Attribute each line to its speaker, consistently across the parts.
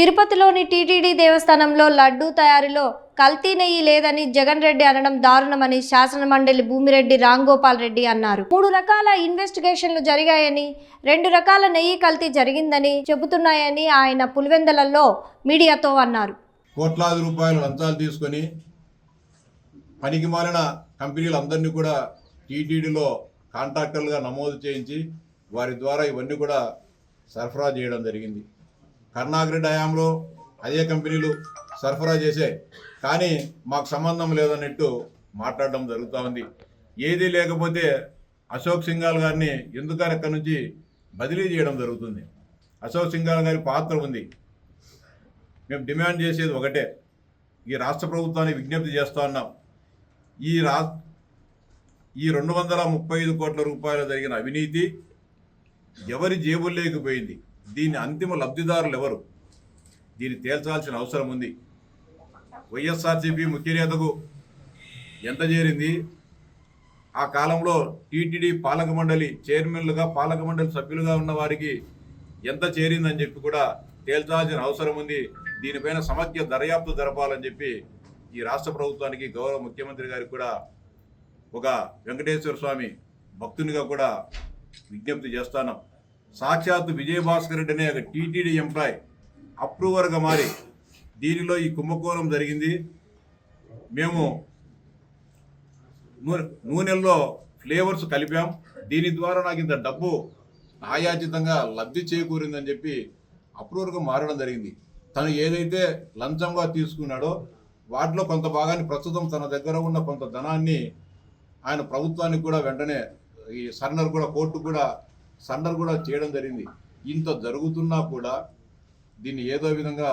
Speaker 1: తిరుపతిలోని టీటీడీ దేవస్థానంలో లడ్డూ తయారీలో కల్తీ నెయ్యి లేదని జగన్ రెడ్డి అనడం దారుణమని శాసనమండలి భూమిరెడ్డి రాంగోపాల్ రెడ్డి అన్నారు. 3 రకాల ఇన్వెస్టిగేషన్లు జరిగాయని 2 రకాల నెయ్యి కల్తీ జరిగిందని చెబుతున్నాయని ఆయన పులివెందులలో మీడియాతో అన్నారు.
Speaker 2: కోట్లాది రూపాయలు లంచాలు తీసుకొని పనికిమాలిన కంపెనీలందరినీ కూడా టీటీడీలో కాంట్రాక్టర్లుగా నమోదు చేయించి వారి ద్వారా ఇవన్నీ కూడా సరఫరా చేయడం జరిగింది. కరుణాకర్ హయాంలో అదే కంపెనీలు సరఫరా చేశాయి, కానీ మాకు సంబంధం లేదన్నట్టు మాట్లాడడం జరుగుతూ ఉంది. ఏదీ లేకపోతే అశోక్ సింఘాల్ గారిని ఎందుకని అక్కడి నుంచి బదిలీ చేయడం జరుగుతుంది. అశోక్ సింఘాల్ గారి పాత్ర ఉంది. మేము డిమాండ్ చేసేది ఒకటే, ఈ రాష్ట్ర ప్రభుత్వాన్ని విజ్ఞప్తి చేస్తూ ఉన్నాం. ఈ 235 కోట్ల రూపాయలు జరిగిన అవినీతి ఎవరి జేబుల్లోకి పోయింది, దీని అంతిమ లబ్ధిదారులు ఎవరు, దీన్ని తేల్చాల్సిన అవసరం ఉంది. వైఎస్ఆర్సీపీ ముఖ్య నేతకు ఎంత చేరింది, ఆ కాలంలో టీటీడీ పాలక మండలి చైర్మన్లుగా పాలక మండలి సభ్యులుగా ఉన్న వారికి ఎంత చేరిందని చెప్పి కూడా తేల్చాల్సిన అవసరం ఉంది. దీనిపైన సమగ్ర దర్యాప్తు జరపాలని చెప్పి ఈ రాష్ట్ర ప్రభుత్వానికి గౌరవ ముఖ్యమంత్రి గారికి కూడా ఒక వెంకటేశ్వర స్వామి భక్తునిగా కూడా విజ్ఞప్తి చేస్తాను. సాక్షాత్తు విజయభాస్కర్ రెడ్డి అనే ఒక టీటీడీ ఎంప్లాయ్ అప్రూవర్గా మారి దీనిలో ఈ కుంభకోణం జరిగింది. మేము నూనెల్లో ఫ్లేవర్స్ కలిపాం, దీని ద్వారా నాకు ఇంత డబ్బు ఆయాచితంగా లబ్ధి చేకూరిందని చెప్పి అప్రూవర్గా మారడం జరిగింది. తను ఏదైతే లంచంగా తీసుకున్నాడో వాటిలో కొంత భాగాన్ని ప్రస్తుతం తన దగ్గర ఉన్న కొంత ధనాన్ని ఆయన ప్రభుత్వానికి కూడా వెంటనే ఈ సరెండర్ కూడా కోర్టు కూడా సరెండర్ కూడా చేయడం జరిగింది. ఇంత జరుగుతున్నా కూడా దీన్ని ఏదో విధంగా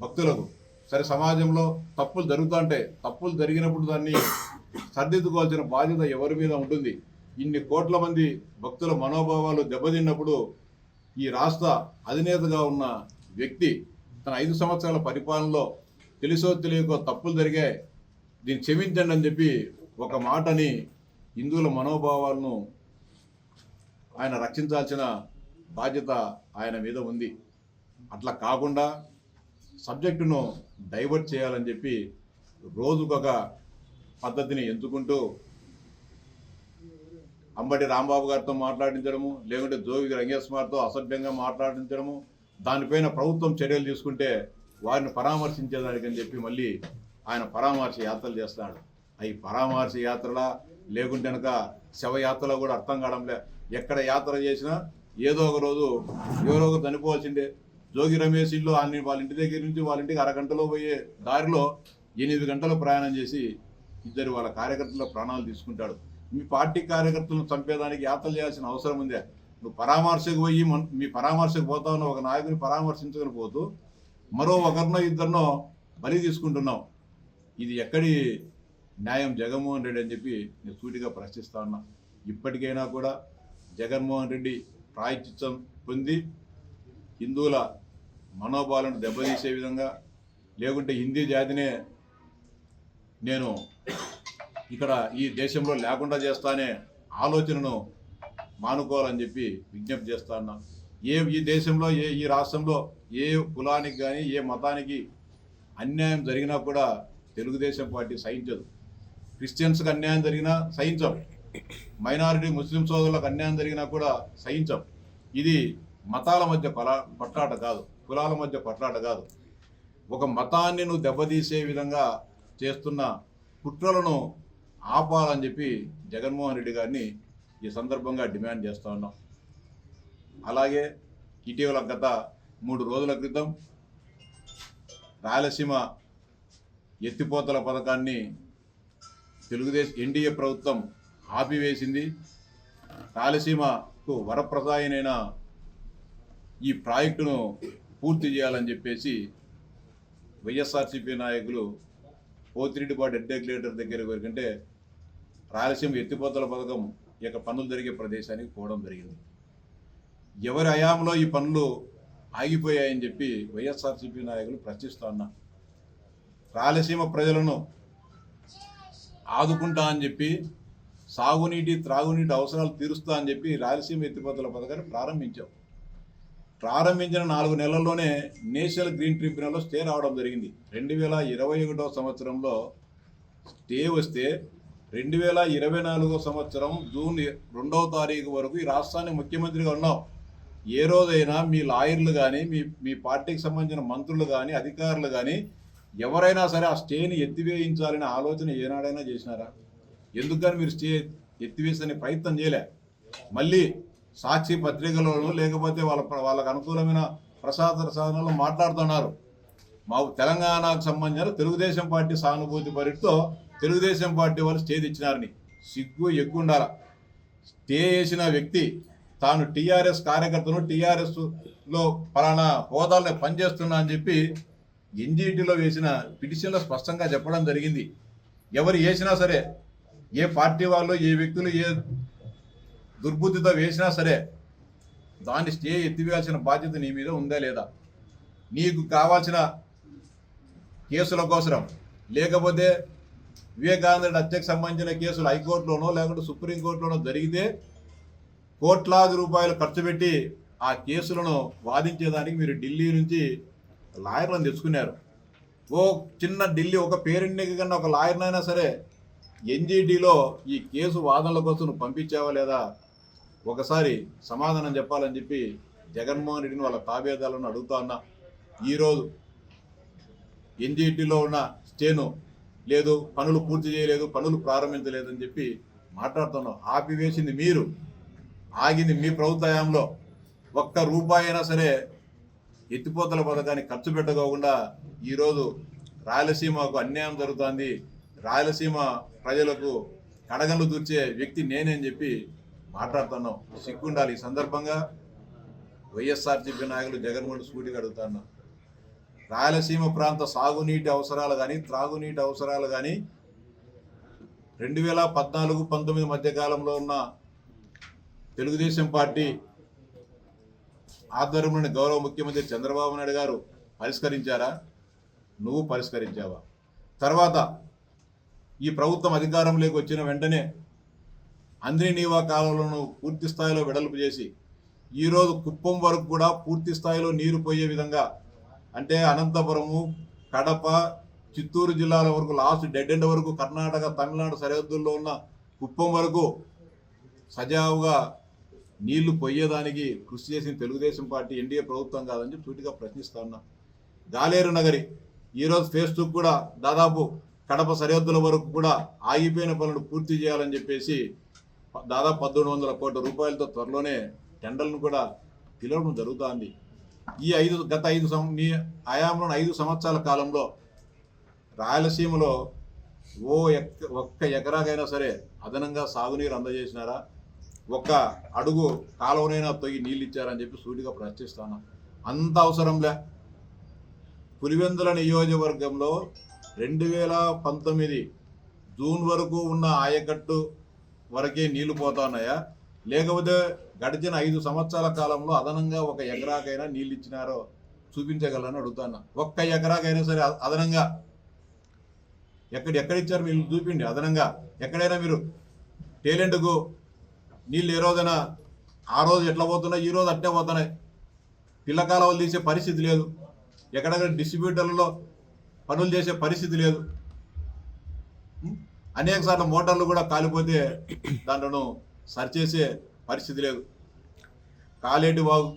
Speaker 2: భక్తులకు సరే సమాజంలో తప్పులు జరుగుతుంటే తప్పులు జరిగినప్పుడు దాన్ని సర్దిద్దుకోవాల్సిన బాధ్యత ఎవరి మీద ఉంటుంది. ఇన్ని కోట్ల మంది భక్తుల మనోభావాలు దెబ్బతిన్నప్పుడు ఈ రాష్ట్ర అధినేతగా ఉన్న వ్యక్తి తన 5 సంవత్సరాల పరిపాలనలో తెలుసో తెలియకో తప్పులు జరిగాయి, దీన్ని క్షమించండి అని చెప్పి ఒక మాటని హిందువుల మనోభావాలను ఆయన రక్షించాల్సిన బాధ్యత ఆయన మీద ఉంది. అట్లా కాకుండా సబ్జెక్టును డైవర్ట్ చేయాలని చెప్పి రోజుకొక పద్ధతిని ఎంచుకుంటూ అంబటి రాంబాబు గారితో మాట్లాడించడము, లేకుంటే జోగి రంగేశ్వర్తో అసభ్యంగా మాట్లాడించడము, దానిపైన ప్రభుత్వం చర్యలు తీసుకుంటే వారిని పరామర్శించేదానికని చెప్పి మళ్ళీ ఆయన పరామర్శ యాత్రలు చేస్తాడు. అవి పరామర్శ యాత్రలా లేకుంటే కనుక శవయాత్రలో కూడా అర్థం కావడంలే. ఎక్కడ యాత్ర చేసినా ఏదో ఒక రోజు ఎవరో ఒక చనిపోవాల్సిందే. జోగి రమేష్ ఇల్లు వాళ్ళ ఇంటి దగ్గర నుంచి వాళ్ళ ఇంటికి అరగంటలో పోయే దారిలో 8 గంటలు ప్రయాణం చేసి ఇద్దరు వాళ్ళ కార్యకర్తల ప్రాణాలు తీసుకుంటాడు. మీ పార్టీ కార్యకర్తలను చంపేదానికి యాత్రలు చేయాల్సిన అవసరం ఉందే? నువ్వు పరామర్శకు పోయి మీ పరామర్శకు పోతా ఉన్న ఒక నాయకుని పరామర్శించుకొని పోతూ మరో ఒకరినో ఇద్దరినో బలి తీసుకుంటున్నావు. ఇది ఎక్కడి న్యాయం జగన్మోహన్ రెడ్డి అని చెప్పి నేను సూటిగా ప్రశ్నిస్తా ఉన్నా. ఇప్పటికైనా కూడా జగన్మోహన్ రెడ్డి ప్రాయశ్చిత్తం పొంది హిందువుల మనోభావాలను దెబ్బతీసే విధంగా, లేకుంటే హిందీ జాతినే నేను ఇక్కడ ఈ దేశంలో లేకుండా చేస్తానే ఆలోచనను మానుకోవాలని చెప్పి విజ్ఞప్తి చేస్తా ఉన్నా. ఈ దేశంలో ఈ రాష్ట్రంలో ఏ కులానికి కానీ ఏ మతానికి అన్యాయం జరిగినా కూడా తెలుగుదేశం పార్టీ సహించదు. క్రిస్టియన్స్కి అన్యాయం జరిగినా సహించం, మైనారిటీ ముస్లిం సోదరులకు అన్యాయం జరిగినా కూడా సహించం. ఇది మతాల మధ్య కొట్లాట కాదు, కులాల మధ్య కొట్లాట కాదు. ఒక మతాన్ని నువ్వు దెబ్బతీసే విధంగా చేస్తున్న కుట్రలను ఆపాలని చెప్పి జగన్మోహన్ రెడ్డి గారిని ఈ సందర్భంగా డిమాండ్ చేస్తూ ఉన్నాం. అలాగే ఇటీవల గత 3 రోజుల క్రితం రాయలసీమ ఎత్తిపోతల పథకాన్ని తెలుగుదేశం ఎన్డీఏ ప్రభుత్వం ఆపివేసింది. రాయలసీమకు వరప్రసాయనైన ఈ ప్రాజెక్టును పూర్తి చేయాలని చెప్పేసి వైఎస్ఆర్సీపీ నాయకులు పోతిరెడ్డిపాటి హెడ్ దగ్గర వరకంటే రాయలసీమ ఎత్తిపోతల పథకం యొక్క పనులు జరిగే ప్రదేశానికి పోవడం జరిగింది. ఎవరి హయాంలో ఈ పనులు ఆగిపోయాయని చెప్పి వైఎస్ఆర్సీపీ నాయకులు ప్రశ్నిస్తూ ఉన్నారు. రాయలసీమ ప్రజలను ఆదుకుంటా అని చెప్పి సాగునీటి త్రాగునీటి అవసరాలు తీరుస్తా అని చెప్పి రాయలసీమ ఎత్తిపోతల పథకాన్ని ప్రారంభించాం. ప్రారంభించిన 4 నెలల్లోనే నేషనల్ గ్రీన్ ట్రిబ్యునల్లో స్టే రావడం జరిగింది. 2021 సంవత్సరంలో స్టే వస్తే 2024 సంవత్సరం జూన్ 2వ తారీఖు వరకు ఈ రాష్ట్రానికి ముఖ్యమంత్రిగా ఉన్నాం. ఏ రోజైనా మీ లాయర్లు కానీ మీ పార్టీకి సంబంధించిన మంత్రులు కానీ అధికారులు కానీ ఎవరైనా సరే ఆ స్టేని ఎత్తివేయించాలనే ఆలోచన ఏనాడైనా చేసినారా? ఎందుకని మీరు స్టే ఎత్తివేసే ప్రయత్నం చేయలే? మళ్ళీ సాక్షి పత్రికలోనూ లేకపోతే వాళ్ళకు అనుకూలమైన ప్రసార సాధనాలు మాట్లాడుతున్నారు. మాకు తెలంగాణకు సంబంధించిన తెలుగుదేశం పార్టీ సానుభూతి పరితో తెలుగుదేశం పార్టీ వాళ్ళు స్టే తెచ్చినారని సిగ్గు ఎక్కుండాల. స్టే చేసిన వ్యక్తి తాను టీఆర్ఎస్ కార్యకర్తను టీఆర్ఎస్లో పలానా హోదాల్లో పనిచేస్తున్నా అని చెప్పి ఎన్జీటీలో వేసిన పిటిషన్లో స్పష్టంగా చెప్పడం జరిగింది. ఎవరు వేసినా సరే, ఏ పార్టీ వాళ్ళు ఏ వ్యక్తులు ఏ దుర్బుద్ధితో వేసినా సరే దాన్ని స్టే ఎత్తివేయాల్సిన బాధ్యత నీ మీద ఉందా లేదా? నీకు కావాల్సిన కేసుల కోసం లేకపోతే వివేకానంద రెడ్డి హత్యకు సంబంధించిన కేసులు హైకోర్టులోనో లేకుంటే సుప్రీంకోర్టులోనో జరిగితే కోట్లాది రూపాయలు ఖర్చు పెట్టి ఆ కేసులను వాదించేదానికి మీరు ఢిల్లీ నుంచి లాయర్లను తెచ్చుకున్నారు. ఢిల్లీ ఒక పేరెంట్కి కన్నా ఒక లాయర్నైనా సరే ఎన్జీటీలో ఈ కేసు వాదనల కోసం నువ్వు పంపించావా లేదా? ఒకసారి సమాధానం చెప్పాలని చెప్పి జగన్మోహన్ రెడ్డిని వాళ్ళ తాబేదాలను అడుగుతా ఉన్నా. ఈరోజు ఎన్జీటీలో ఉన్న స్టేను లేదు, పనులు పూర్తి చేయలేదు, పనులు ప్రారంభించలేదని చెప్పి మాట్లాడుతున్నాం. ఆపివేసింది మీరు, ఆగింది మీ ప్రభుత్వంలో. ఒక్క రూపాయి అయినా సరే ఎత్తిపోతల పథకాన్ని ఖర్చు పెట్టకోకుండా ఈరోజు రాయలసీమకు అన్యాయం జరుగుతుంది, రాయలసీమ ప్రజలకు కడగండ్లు దూర్చే వ్యక్తి నేనే అని చెప్పి మాట్లాడుతున్నాం. సిగ్గుండాలి. ఈ సందర్భంగా వైఎస్ఆర్సీపీ నాయకులు జగన్మోహన్ సూటిగా అడుగుతున్నాం. రాయలసీమ ప్రాంత సాగునీటి అవసరాలు కానీ త్రాగునీటి అవసరాలు కానీ 2014-19 మధ్యకాలంలో ఉన్న తెలుగుదేశం పార్టీ ఆధ్వర్యంలోని గౌరవ ముఖ్యమంత్రి చంద్రబాబు నాయుడు గారు పరిష్కరించారా? నువ్వు పరిష్కరించావా? తర్వాత ఈ ప్రభుత్వం అధికారంలోకి వచ్చిన వెంటనే అంద్రినీవా కాలువలను పూర్తి స్థాయిలో వెడల్పు చేసి ఈరోజు కుప్పం వరకు కూడా పూర్తి స్థాయిలో నీరు పోయే విధంగా, అంటే అనంతపురము, కడప, చిత్తూరు జిల్లాల వరకు లాస్ట్ డెడ్ ఎండ్ వరకు కర్ణాటక తమిళనాడు సరిహద్దుల్లో ఉన్న కుప్పం వరకు సజావుగా నీళ్లు పోయేదానికి కృషి చేసిన తెలుగుదేశం పార్టీ ఎన్డీఏ ప్రభుత్వం కాదని చెప్పి సూటిగా ప్రశ్నిస్తా ఉన్నా. గాలేరు నగరి ఈరోజు ఫేస్ 2 కూడా దాదాపు కడప సరిహద్దుల వరకు కూడా ఆగిపోయిన పనులు పూర్తి చేయాలని చెప్పేసి దాదాపు 1,400 కోట్ల రూపాయలతో త్వరలోనే టెండర్లను కూడా పిలవడం జరుగుతుంది. ఈ గత 5 సంవత్సరాల కాలంలో రాయలసీమలో ఒక్క ఎకరాకైనా సరే అదనంగా సాగునీరు అందజేసినారా? ఒక్క అడుగు కాలువనైనా తొగి నీళ్ళు ఇచ్చారని చెప్పి సూటిగా ప్రశ్నిస్తాను. అంత అవసరంలే. పులివెందుల నియోజకవర్గంలో 2019 జూన్ వరకు ఉన్న ఆయకట్టు వరకే నీళ్లు పోతా ఉన్నాయా? లేకపోతే గడిచిన 5 సంవత్సరాల కాలంలో అదనంగా ఒక ఎకరాకైనా నీళ్ళు ఇచ్చినారో చూపించగలని అడుగుతాను. ఒక్క ఎకరాకైనా సరే అదనంగా ఎక్కడిచ్చారు మీరు చూపిండి. అదనంగా ఎక్కడైనా మీరు టేలెంట్కు నీళ్ళు ఏ రోజైనా ఆ రోజు ఎట్లా పోతున్నాయి, ఈ రోజు అట్టే పోతున్నాయి. పిల్లకాలవలు తీసే పరిస్థితి లేదు, ఎక్కడెక్కడ డిస్ట్రిబ్యూటర్లలో పనులు చేసే పరిస్థితి లేదు. అనేక సార్లు మోటార్లు కూడా కాలిపోతే దాంట్లను సరిచేసే పరిస్థితి లేదు. కాలేటి వాగు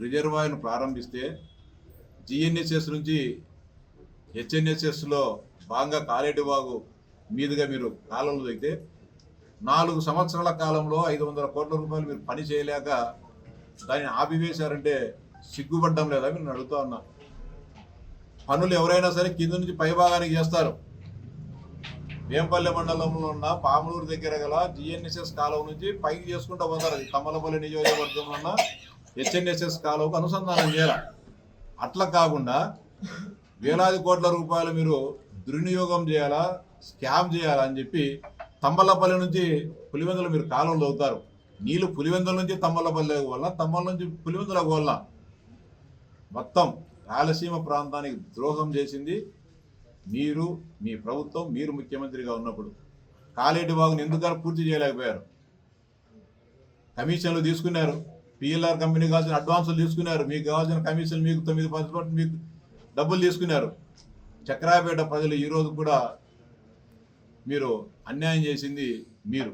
Speaker 2: రిజర్వాయర్ను ప్రారంభిస్తే జిఎన్ఎస్ఎస్ నుంచి హెచ్ఎన్ఎస్ఎస్లో భాగంగా కాలేటి వాగు మీదుగా మీరు కాలువలు దిగితే 4 సంవత్సరాల కాలంలో 500 కోట్ల రూపాయలు మీరు పని చేయలేక దాన్ని ఆపివేశారంటే సిగ్గుపడ్డం లేదా? మీరు అడుగుతా ఉన్నా. పనులు ఎవరైనా సరే కింద నుంచి పైభాగానికి చేస్తారు. వేంపల్లె మండలంలో ఉన్న పాములూరు దగ్గర గల జిఎన్ఎస్ఎస్ కాలువ నుంచి పైకి చేసుకుంటూ పోతారు. తమ్మలపల్లి నియోజకవర్గంలో ఉన్న హెచ్ఎన్ఎస్ఎస్ కాలువకు అనుసంధానం చేయాలి. అట్లా కాకుండా వేలాది కోట్ల రూపాయలు మీరు దుర్వినియోగం చేయాలా, స్కామ్ చేయాలా అని చెప్పి తమ్మలపల్లి నుంచి పులివెందులు మీరు కాలువలు అవుతారు. నీళ్లు పులివెందుల నుంచి తమ్మలపల్లి వల్ల, తమ్మల నుంచి పులివెందులకు వల్ల మొత్తం రాయలసీమ ప్రాంతానికి ద్రోహం చేసింది మీరు, మీ ప్రభుత్వం, మీరు ముఖ్యమంత్రిగా ఉన్నప్పుడు. కాలేటి వాగుని ఎందుకని పూర్తి చేయలేకపోయారు? కమిషన్లు తీసుకున్నారు, పిఎల్ఆర్ కంపెనీ కావాల్సిన అడ్వాన్సులు తీసుకున్నారు, మీకు కావాల్సిన కమిషన్ మీకు 9% మీకు డబ్బులు తీసుకున్నారు. చక్రాయపేట ప్రజలు ఈరోజు కూడా మీరు అన్యాయం చేసింది మీరు.